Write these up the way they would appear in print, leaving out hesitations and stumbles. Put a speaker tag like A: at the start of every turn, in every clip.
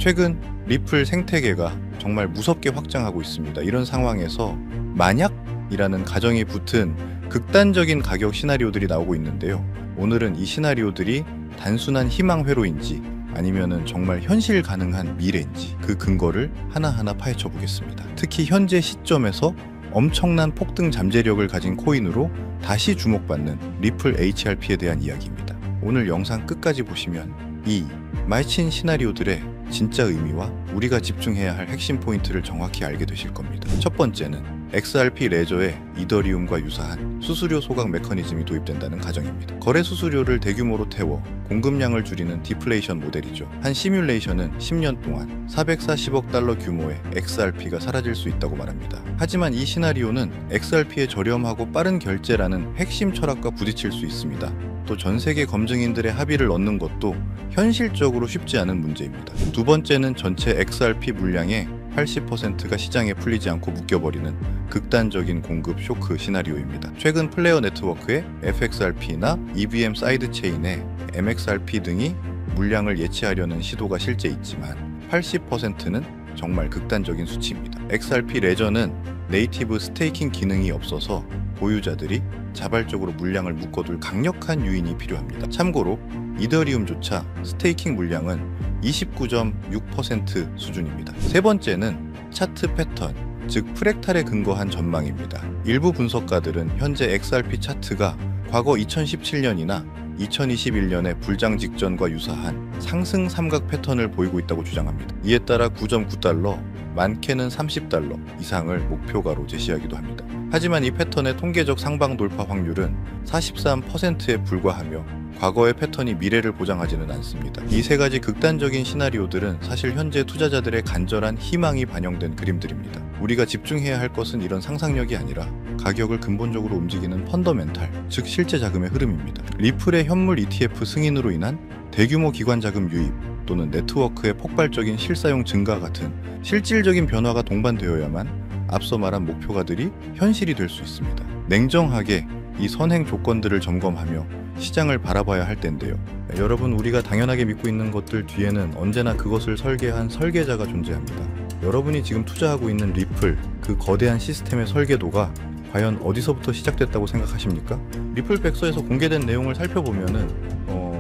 A: 최근 리플 생태계가 정말 무섭게 확장하고 있습니다. 이런 상황에서 만약이라는 가정이 붙은 극단적인 가격 시나리오들이 나오고 있는데요. 오늘은 이 시나리오들이 단순한 희망 회로인지 아니면은 정말 현실 가능한 미래인지 그 근거를 하나하나 파헤쳐 보겠습니다. 특히 현재 시점에서 엄청난 폭등 잠재력을 가진 코인으로 다시 주목받는 리플 HRP에 대한 이야기입니다. 오늘 영상 끝까지 보시면 이 마이친 시나리오들의 진짜 의미와 우리가 집중해야 할 핵심 포인트를 정확히 알게 되실 겁니다. 첫 번째는 XRP 레저에 이더리움과 유사한 수수료 소각 메커니즘이 도입된다는 가정입니다. 거래 수수료를 대규모로 태워 공급량을 줄이는 디플레이션 모델이죠. 한 시뮬레이션은 10년 동안 440억 달러 규모의 XRP가 사라질 수 있다고 말합니다. 하지만 이 시나리오는 XRP의 저렴하고 빠른 결제라는 핵심 철학과 부딪힐 수 있습니다. 또 전 세계 검증인들의 합의를 얻는 것도 현실적으로 쉽지 않은 문제입니다. 두 번째는 전체 XRP 물량의 80%가 시장에 풀리지 않고 묶여버리는 극단적인 공급 쇼크 시나리오입니다. 최근 플레어 네트워크의 FXRP나 EVM 사이드체인의 MXRP 등이 물량을 예치하려는 시도가 실제 있지만 80%는 정말 극단적인 수치입니다. XRP 레저는 네이티브 스테이킹 기능이 없어서 보유자들이 자발적으로 물량을 묶어둘 강력한 요인이 필요합니다. 참고로 이더리움조차 스테이킹 물량은 29.6% 수준입니다. 세 번째는 차트 패턴, 즉 프랙탈에 근거한 전망입니다. 일부 분석가들은 현재 XRP 차트가 과거 2017년이나 2021년의 불장 직전과 유사한 상승 삼각 패턴을 보이고 있다고 주장합니다. 이에 따라 9.9달러, 많게는 30달러 이상을 목표가로 제시하기도 합니다. 하지만 이 패턴의 통계적 상방 돌파 확률은 43%에 불과하며 과거의 패턴이 미래를 보장하지는 않습니다. 이 세 가지 극단적인 시나리오들은 사실 현재 투자자들의 간절한 희망이 반영된 그림들입니다. 우리가 집중해야 할 것은 이런 상상력이 아니라 가격을 근본적으로 움직이는 펀더멘탈, 즉 실제 자금의 흐름입니다. 리플의 현물 ETF 승인으로 인한 대규모 기관 자금 유입 또는 네트워크의 폭발적인 실사용 증가 같은 실질적인 변화가 동반되어야만 앞서 말한 목표가들이 현실이 될 수 있습니다. 냉정하게 이 선행 조건들을 점검하며 시장을 바라봐야 할 텐데요. 여러분, 우리가 당연하게 믿고 있는 것들 뒤에는 언제나 그것을 설계한 설계자가 존재합니다. 여러분이 지금 투자하고 있는 리플, 그 거대한 시스템의 설계도가 과연 어디서부터 시작됐다고 생각하십니까? 리플 백서에서 공개된 내용을 살펴보면은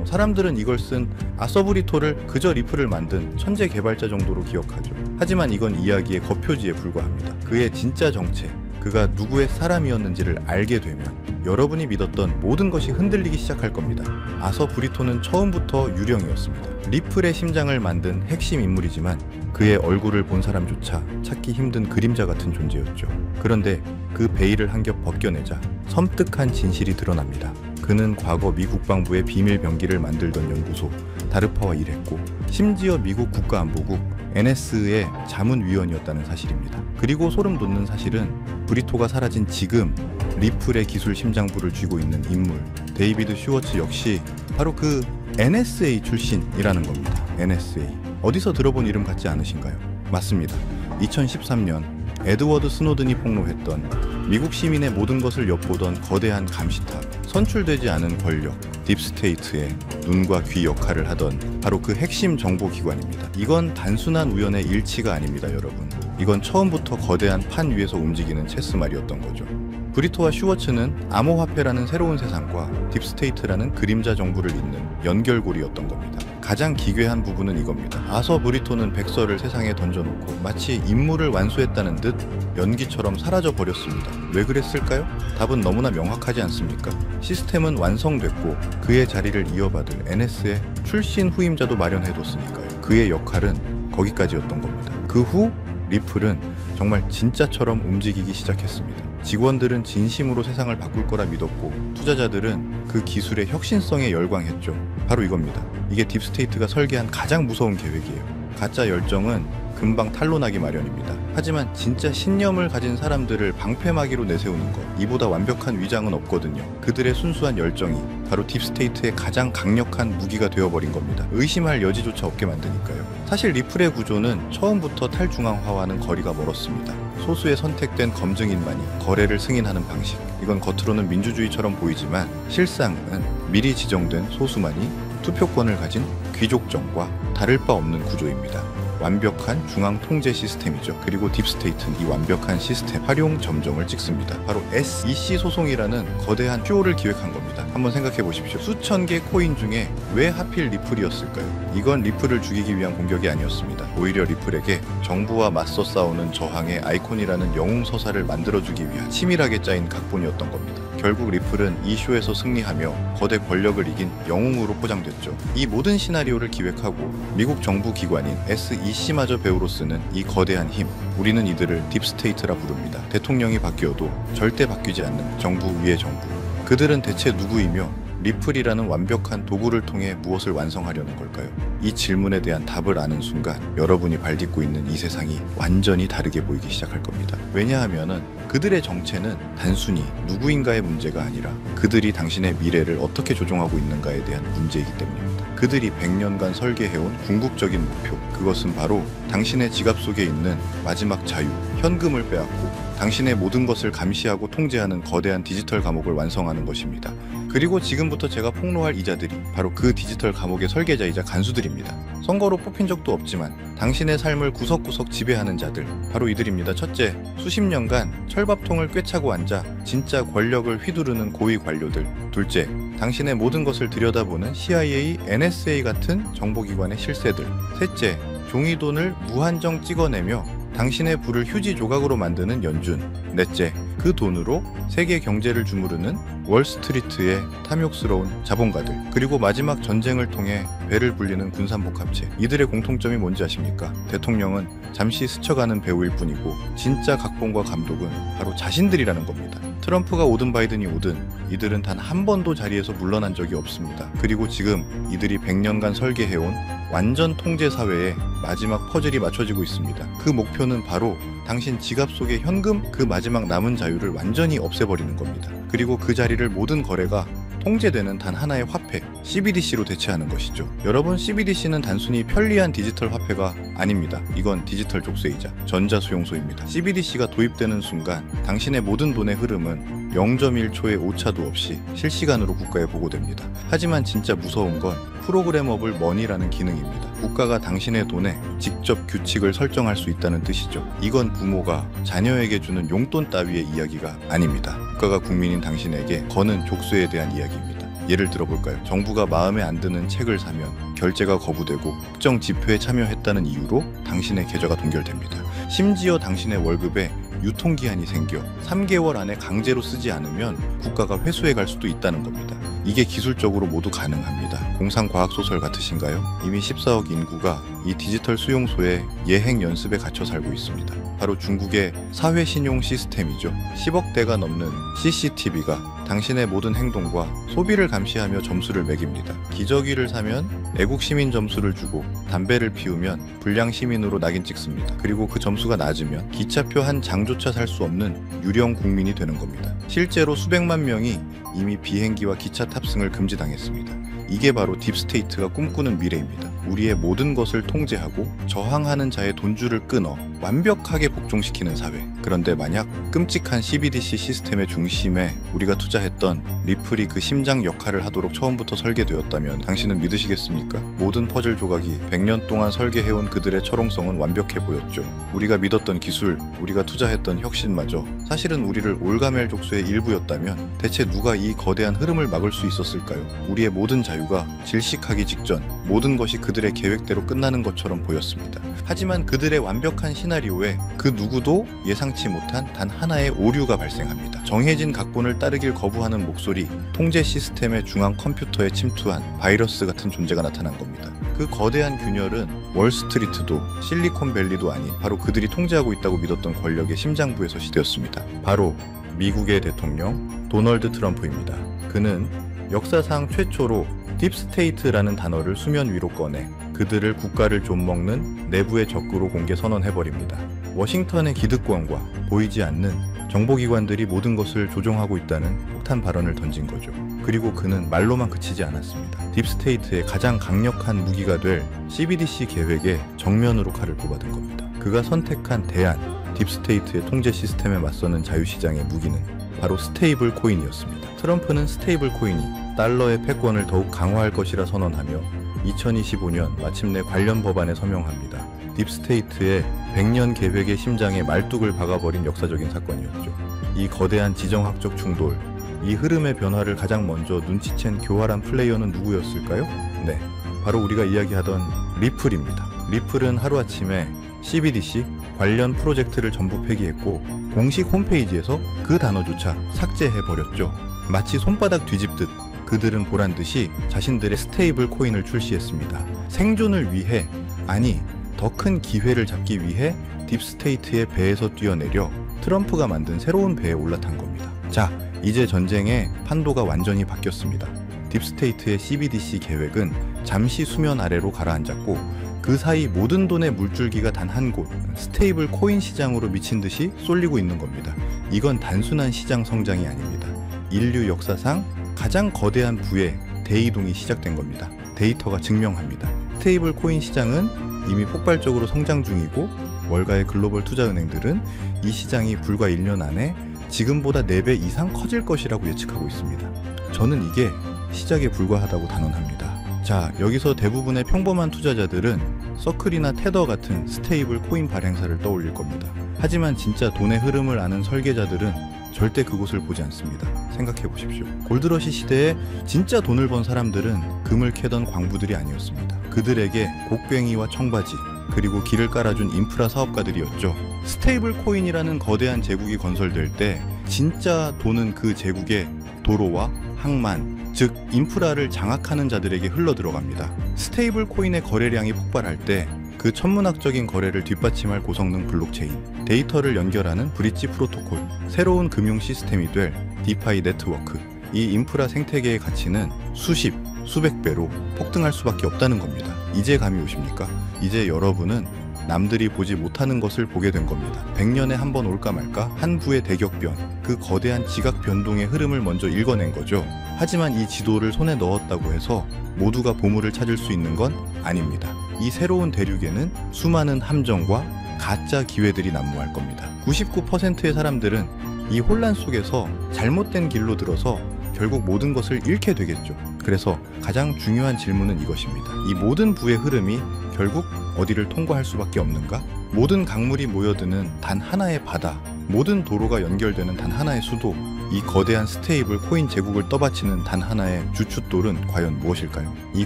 A: 사람들은 이걸 쓴 아서브리토를 그저 리플을 만든 천재 개발자 정도로 기억하죠. 하지만 이건 이야기의 겉표지에 불과합니다. 그의 진짜 정체, 그가 누구의 사람이었는지를 알게 되면 여러분이 믿었던 모든 것이 흔들리기 시작할 겁니다. 아서브리토는 처음부터 유령이었습니다. 리플의 심장을 만든 핵심 인물이지만 그의 얼굴을 본 사람조차 찾기 힘든 그림자 같은 존재였죠. 그런데 그 베일을 한 겹 벗겨내자 섬뜩한 진실이 드러납니다. 그는 과거 미 국방부의 비밀 병기를 만들던 연구소 다르파와 일했고 심지어 미국 국가안보국 NS의 자문위원이었다는 사실입니다. 그리고 소름 돋는 사실은 브리토가 사라진 지금 리플의 기술 심장부를 쥐고 있는 인물 데이비드 슈워츠 역시 바로 그 NSA 출신이라는 겁니다. NSA. 어디서 들어본 이름 같지 않으신가요? 맞습니다. 2013년 에드워드 스노든이 폭로했던 미국 시민의 모든 것을 엿보던 거대한 감시탑, 선출되지 않은 권력, 딥스테이트의 눈과 귀 역할을 하던 바로 그 핵심 정보기관입니다. 이건 단순한 우연의 일치가 아닙니다, 여러분. 이건 처음부터 거대한 판 위에서 움직이는 체스말이었던 거죠. 브리토와 슈워츠는 암호화폐라는 새로운 세상과 딥스테이트라는 그림자 정부를 잇는 연결고리였던 겁니다. 가장 기괴한 부분은 이겁니다. 아서 브리토는 백서를 세상에 던져놓고 마치 임무를 완수했다는 듯 연기처럼 사라져 버렸습니다. 왜 그랬을까요? 답은 너무나 명확하지 않습니까? 시스템은 완성됐고 그의 자리를 이어받을 NS의 출신 후임자도 마련해뒀으니까요. 그의 역할은 거기까지였던 겁니다. 그 후 리플은 정말 진짜처럼 움직이기 시작했습니다. 직원들은 진심으로 세상을 바꿀 거라 믿었고 투자자들은 그 기술의 혁신성에 열광했죠. 바로 이겁니다. 이게 딥스테이트가 설계한 가장 무서운 계획이에요. 가짜 열정은 금방 탄로나기 마련입니다. 하지만 진짜 신념을 가진 사람들을 방패막이로 내세우는 것, 이보다 완벽한 위장은 없거든요. 그들의 순수한 열정이 바로 딥스테이트의 가장 강력한 무기가 되어버린 겁니다. 의심할 여지조차 없게 만드니까요. 사실 리플의 구조는 처음부터 탈중앙화와는 거리가 멀었습니다. 소수의 선택된 검증인만이 거래를 승인하는 방식, 이건 겉으로는 민주주의처럼 보이지만 실상은 미리 지정된 소수만이 투표권을 가진 귀족정과 다를 바 없는 구조입니다. 완벽한 중앙 통제 시스템이죠. 그리고 딥스테이트는 이 완벽한 시스템 활용 점정을 찍습니다. 바로 SEC 소송이라는 거대한 퓨어를 기획한 겁니다. 한번 생각해 보십시오. 수천 개 코인 중에 왜 하필 리플이었을까요? 이건 리플을 죽이기 위한 공격이 아니었습니다. 오히려 리플에게 정부와 맞서 싸우는 저항의 아이콘이라는 영웅서사를 만들어주기 위한 치밀하게 짜인 각본이었던 겁니다. 결국 리플은 이 쇼에서 승리하며 거대 권력을 이긴 영웅으로 포장됐죠. 이 모든 시나리오를 기획하고 미국 정부 기관인 SEC마저 배우로 쓰는 이 거대한 힘, 우리는 이들을 딥스테이트라 부릅니다. 대통령이 바뀌어도 절대 바뀌지 않는 정부 위의 정부. 그들은 대체 누구이며 리플이라는 완벽한 도구를 통해 무엇을 완성하려는 걸까요? 이 질문에 대한 답을 아는 순간 여러분이 발딛고 있는 이 세상이 완전히 다르게 보이기 시작할 겁니다. 왜냐하면은 그들의 정체는 단순히 누구인가의 문제가 아니라 그들이 당신의 미래를 어떻게 조종하고 있는가에 대한 문제이기 때문입니다. 그들이 100년간 설계해온 궁극적인 목표, 그것은 바로 당신의 지갑 속에 있는 마지막 자유, 현금을 빼앗고 당신의 모든 것을 감시하고 통제하는 거대한 디지털 감옥을 완성하는 것입니다. 그리고 지금부터 제가 폭로할 이자들이 바로 그 디지털 감옥의 설계자이자 간수들입니다. 선거로 뽑힌 적도 없지만 당신의 삶을 구석구석 지배하는 자들, 바로 이들입니다. 첫째, 수십 년간 철밥통을 꿰차고 앉아 진짜 권력을 휘두르는 고위 관료들. 둘째, 당신의 모든 것을 들여다보는 CIA, NSA 같은 정보기관의 실세들. 셋째, 종이돈을 무한정 찍어내며 당신의 부를 휴지 조각으로 만드는 연준. 넷째, 그 돈으로 세계 경제를 주무르는 월스트리트의 탐욕스러운 자본가들. 그리고 마지막 전쟁을 통해 배를 불리는 군산복합체. 이들의 공통점이 뭔지 아십니까? 대통령은 잠시 스쳐가는 배우일 뿐이고 진짜 각본과 감독은 바로 자신들이라는 겁니다. 트럼프가 오든 바이든이 오든 이들은 단 한 번도 자리에서 물러난 적이 없습니다. 그리고 지금 이들이 100년간 설계해온 완전 통제 사회에 마지막 퍼즐이 맞춰지고 있습니다. 그 목표는 바로 당신 지갑 속의 현금, 그 마지막 남은 자유를 완전히 없애버리는 겁니다. 그리고 그 자리를 모든 거래가 통제되는 단 하나의 화폐, CBDC로 대체하는 것이죠. 여러분, CBDC는 단순히 편리한 디지털 화폐가 아닙니다. 이건 디지털 족쇄이자 전자수용소입니다. CBDC가 도입되는 순간 당신의 모든 돈의 흐름은 0.1초의 오차도 없이 실시간으로 국가에 보고됩니다. 하지만 진짜 무서운 건 프로그래머블 머니라는 기능입니다. 국가가 당신의 돈에 직접 규칙을 설정할 수 있다는 뜻이죠. 이건 부모가 자녀에게 주는 용돈 따위의 이야기가 아닙니다. 국가가 국민인 당신에게 거는 족쇄에 대한 이야기입니다. 예를 들어볼까요? 정부가 마음에 안 드는 책을 사면 결제가 거부되고 특정 집회에 참여했다는 이유로 당신의 계좌가 동결됩니다. 심지어 당신의 월급에 유통기한이 생겨 3개월 안에 강제로 쓰지 않으면 국가가 회수해 갈 수도 있다는 겁니다. 이게 기술적으로 모두 가능합니다. 공상과학소설 같으신가요? 이미 14억 인구가 이 디지털 수용소의 예행 연습에 갇혀 살고 있습니다. 바로 중국의 사회신용 시스템이죠. 10억 대가 넘는 CCTV가 당신의 모든 행동과 소비를 감시하며 점수를 매깁니다. 기저귀를 사면 애국시민 점수를 주고 담배를 피우면 불량시민으로 낙인 찍습니다. 그리고 그 점수가 낮으면 기차표 한 장조차 살 수 없는 유령 국민이 되는 겁니다. 실제로 수백만 명이 이미 비행기와 기차 탑승을 금지당했습니다. 이게 바로 딥스테이트가 꿈꾸는 미래입니다. 우리의 모든 것을 통제하고 저항하는 자의 돈줄을 끊어 완벽하게 복종시키는 사회. 그런데 만약 끔찍한 CBDC 시스템의 중심에 우리가 투자했던 리플이 그 심장 역할을 하도록 처음부터 설계되었다면 당신은 믿으시겠습니까? 모든 퍼즐 조각이 100년 동안 설계해온 그들의 철옹성은 완벽해 보였죠. 우리가 믿었던 기술, 우리가 투자했던 혁신마저 사실은 우리를 올가멜 족쇄의 일부였다면 대체 누가 이 거대한 흐름을 막을 수 있었을까요? 우리의 모든 자유가 질식하기 직전 모든 것이 그들의 계획대로 끝나는 것처럼 보였습니다. 하지만 그들의 완벽한 시나리오에 그 누구도 예상치 못한 단 하나의 오류가 발생합니다. 정해진 각본을 따르길 거부하는 목소리, 통제 시스템의 중앙 컴퓨터에 침투한 바이러스 같은 존재가 나타난 겁니다. 그 거대한 균열은 월스트리트도 실리콘밸리도 아닌 바로 그들이 통제하고 있다고 믿었던 권력의 심장부에서 시되었습니다. 바로 미국의 대통령 도널드 트럼프입니다. 그는 역사상 최초로 딥스테이트라는 단어를 수면 위로 꺼내 그들을 국가를 좀먹는 내부의 적으로 공개 선언해버립니다. 워싱턴의 기득권과 보이지 않는 정보기관들이 모든 것을 조종하고 있다는 폭탄 발언을 던진 거죠. 그리고 그는 말로만 그치지 않았습니다. 딥스테이트의 가장 강력한 무기가 될 CBDC 계획에 정면으로 칼을 뽑아든 겁니다. 그가 선택한 대안, 딥스테이트의 통제 시스템에 맞서는 자유시장의 무기는 바로 스테이블 코인이었습니다. 트럼프는 스테이블 코인이 달러의 패권을 더욱 강화할 것이라 선언하며 2025년 마침내 관련 법안에 서명합니다. 딥스테이트의 100년 계획의 심장에 말뚝을 박아버린 역사적인 사건이었죠. 이 거대한 지정학적 충돌, 이 흐름의 변화를 가장 먼저 눈치챈 교활한 플레이어는 누구였을까요? 네, 바로 우리가 이야기하던 리플입니다. 리플은 하루아침에 CBDC 관련 프로젝트를 전부 폐기했고 공식 홈페이지에서 그 단어조차 삭제해버렸죠. 마치 손바닥 뒤집듯 그들은 보란듯이 자신들의 스테이블 코인을 출시했습니다. 생존을 위해, 아니 더 큰 기회를 잡기 위해 딥스테이트의 배에서 뛰어내려 트럼프가 만든 새로운 배에 올라탄 겁니다. 자, 이제 전쟁의 판도가 완전히 바뀌었습니다. 딥스테이트의 CBDC 계획은 잠시 수면 아래로 가라앉았고 그 사이 모든 돈의 물줄기가 단 한 곳, 스테이블 코인 시장으로 미친 듯이 쏠리고 있는 겁니다. 이건 단순한 시장 성장이 아닙니다. 인류 역사상 가장 거대한 부의 대이동이 시작된 겁니다. 데이터가 증명합니다. 스테이블 코인 시장은 이미 폭발적으로 성장 중이고 월가의 글로벌 투자은행들은 이 시장이 불과 1년 안에 지금보다 4배 이상 커질 것이라고 예측하고 있습니다. 저는 이게 시작에 불과하다고 단언합니다. 자, 여기서 대부분의 평범한 투자자들은 서클이나 테더 같은 스테이블 코인 발행사를 떠올릴 겁니다. 하지만 진짜 돈의 흐름을 아는 설계자들은 절대 그곳을 보지 않습니다. 생각해 보십시오. 골드러시 시대에 진짜 돈을 번 사람들은 금을 캐던 광부들이 아니었습니다. 그들에게 곡괭이와 청바지, 그리고 길을 깔아준 인프라 사업가들이었죠. 스테이블 코인이라는 거대한 제국이 건설될 때 진짜 돈은 그 제국의 도로와 항만, 즉 인프라를 장악하는 자들에게 흘러 들어갑니다. 스테이블 코인의 거래량이 폭발할 때 그 천문학적인 거래를 뒷받침할 고성능 블록체인, 데이터를 연결하는 브릿지 프로토콜, 새로운 금융 시스템이 될 디파이 네트워크, 이 인프라 생태계의 가치는 수십, 수백 배로 폭등할 수밖에 없다는 겁니다. 이제 감이 오십니까? 이제 여러분은 남들이 보지 못하는 것을 보게 된 겁니다. 100년에 한 번 올까 말까 한 부의 대격변, 그 거대한 지각 변동의 흐름을 먼저 읽어낸 거죠. 하지만 이 지도를 손에 넣었다고 해서 모두가 보물을 찾을 수 있는 건 아닙니다. 이 새로운 대륙에는 수많은 함정과 가짜 기회들이 난무할 겁니다. 99%의 사람들은 이 혼란 속에서 잘못된 길로 들어서 결국 모든 것을 잃게 되겠죠. 그래서 가장 중요한 질문은 이것입니다. 이 모든 부의 흐름이 결국 어디를 통과할 수밖에 없는가? 모든 강물이 모여드는 단 하나의 바다, 모든 도로가 연결되는 단 하나의 수도, 이 거대한 스테이블 코인 제국을 떠받치는 단 하나의 주춧돌은 과연 무엇일까요? 이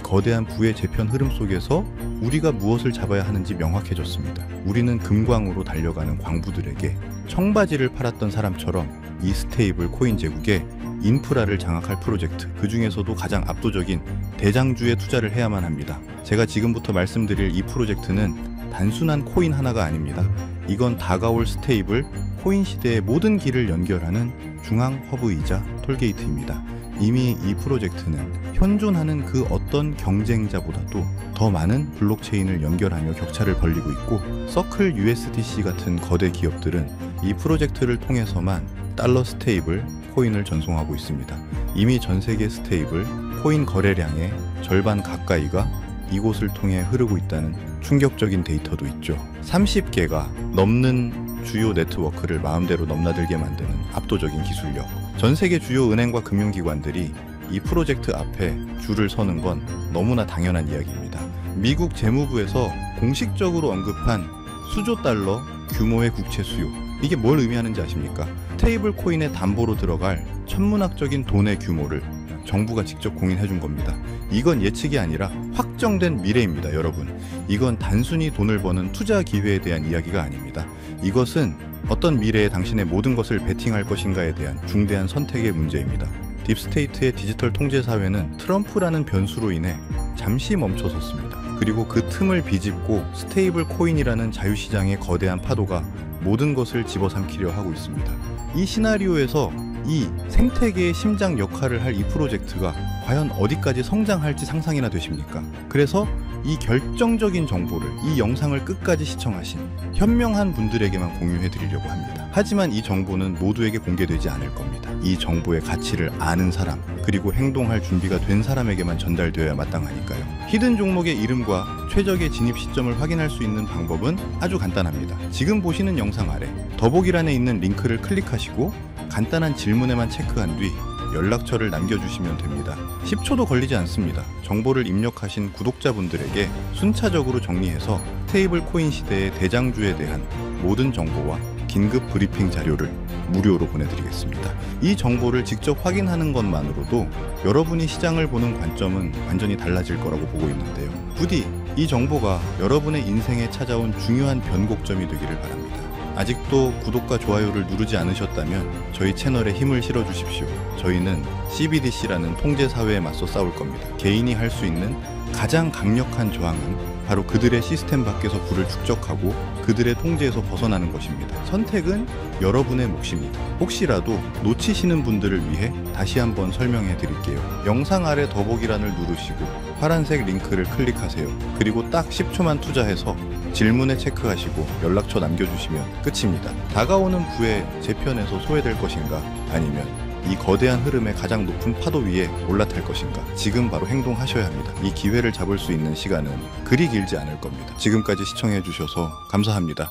A: 거대한 부의 재편 흐름 속에서 우리가 무엇을 잡아야 하는지 명확해졌습니다. 우리는 금광으로 달려가는 광부들에게 청바지를 팔았던 사람처럼 이 스테이블 코인 제국에 인프라를 장악할 프로젝트, 그 중에서도 가장 압도적인 대장주에 투자를 해야만 합니다. 제가 지금부터 말씀드릴 이 프로젝트는 단순한 코인 하나가 아닙니다. 이건 다가올 스테이블 코인 시대의 모든 길을 연결하는 중앙 허브이자 톨게이트입니다. 이미 이 프로젝트는 현존하는 그 어떤 경쟁자보다도 더 많은 블록체인을 연결하며 격차를 벌리고 있고, 서클 USDC 같은 거대 기업들은 이 프로젝트를 통해서만 달러 스테이블 코인을 전송하고 있습니다. 이미 전 세계 스테이블 코인 거래량의 절반 가까이가 이곳을 통해 흐르고 있다는 충격적인 데이터도 있죠. 30개가 넘는 주요 네트워크를 마음대로 넘나들게 만드는 압도적인 기술력. 전 세계 주요 은행과 금융기관들이 이 프로젝트 앞에 줄을 서는 건 너무나 당연한 이야기입니다. 미국 재무부에서 공식적으로 언급한 수조 달러 규모의 국채 수요, 이게 뭘 의미하는지 아십니까? 스테이블 코인의 담보로 들어갈 천문학적인 돈의 규모를 정부가 직접 공인해 준 겁니다. 이건 예측이 아니라 확정된 미래입니다, 여러분. 이건 단순히 돈을 버는 투자 기회에 대한 이야기가 아닙니다. 이것은 어떤 미래에 당신의 모든 것을 베팅할 것인가에 대한 중대한 선택의 문제입니다. 딥스테이트의 디지털 통제 사회는 트럼프라는 변수로 인해 잠시 멈춰섰습니다. 그리고 그 틈을 비집고 스테이블 코인이라는 자유시장의 거대한 파도가 모든 것을 집어삼키려 하고 있습니다. 이 시나리오에서 이 생태계의 심장 역할을 할 이 프로젝트가 과연 어디까지 성장할지 상상이나 되십니까? 그래서 이 결정적인 정보를, 이 영상을 끝까지 시청하신 현명한 분들에게만 공유해 드리려고 합니다. 하지만 이 정보는 모두에게 공개되지 않을 겁니다. 이 정보의 가치를 아는 사람, 그리고 행동할 준비가 된 사람에게만 전달되어야 마땅하니까요. 히든 종목의 이름과 최적의 진입 시점을 확인할 수 있는 방법은 아주 간단합니다. 지금 보시는 영상 아래 더보기란에 있는 링크를 클릭하시고 간단한 질문에만 체크한 뒤 연락처를 남겨주시면 됩니다. 10초도 걸리지 않습니다. 정보를 입력하신 구독자분들에게 순차적으로 정리해서 스테이블 코인 시대의 대장주에 대한 모든 정보와 긴급 브리핑 자료를 무료로 보내드리겠습니다. 이 정보를 직접 확인하는 것만으로도 여러분이 시장을 보는 관점은 완전히 달라질 거라고 보고 있는데요. 부디 이 정보가 여러분의 인생에 찾아온 중요한 변곡점이 되기를 바랍니다. 아직도 구독과 좋아요를 누르지 않으셨다면 저희 채널에 힘을 실어주십시오. 저희는 CBDC라는 통제사회에 맞서 싸울 겁니다. 개인이 할 수 있는 가장 강력한 저항은 바로 그들의 시스템 밖에서 부를 축적하고 그들의 통제에서 벗어나는 것입니다. 선택은 여러분의 몫입니다. 혹시라도 놓치시는 분들을 위해 다시 한번 설명해 드릴게요. 영상 아래 더보기란을 누르시고 파란색 링크를 클릭하세요. 그리고 딱 10초만 투자해서 질문에 체크하시고 연락처 남겨주시면 끝입니다. 다가오는 부에 제 편에서 소외될 것인가, 아니면 이 거대한 흐름의 가장 높은 파도 위에 올라탈 것인가, 지금 바로 행동하셔야 합니다. 이 기회를 잡을 수 있는 시간은 그리 길지 않을 겁니다. 지금까지 시청해 주셔서 감사합니다.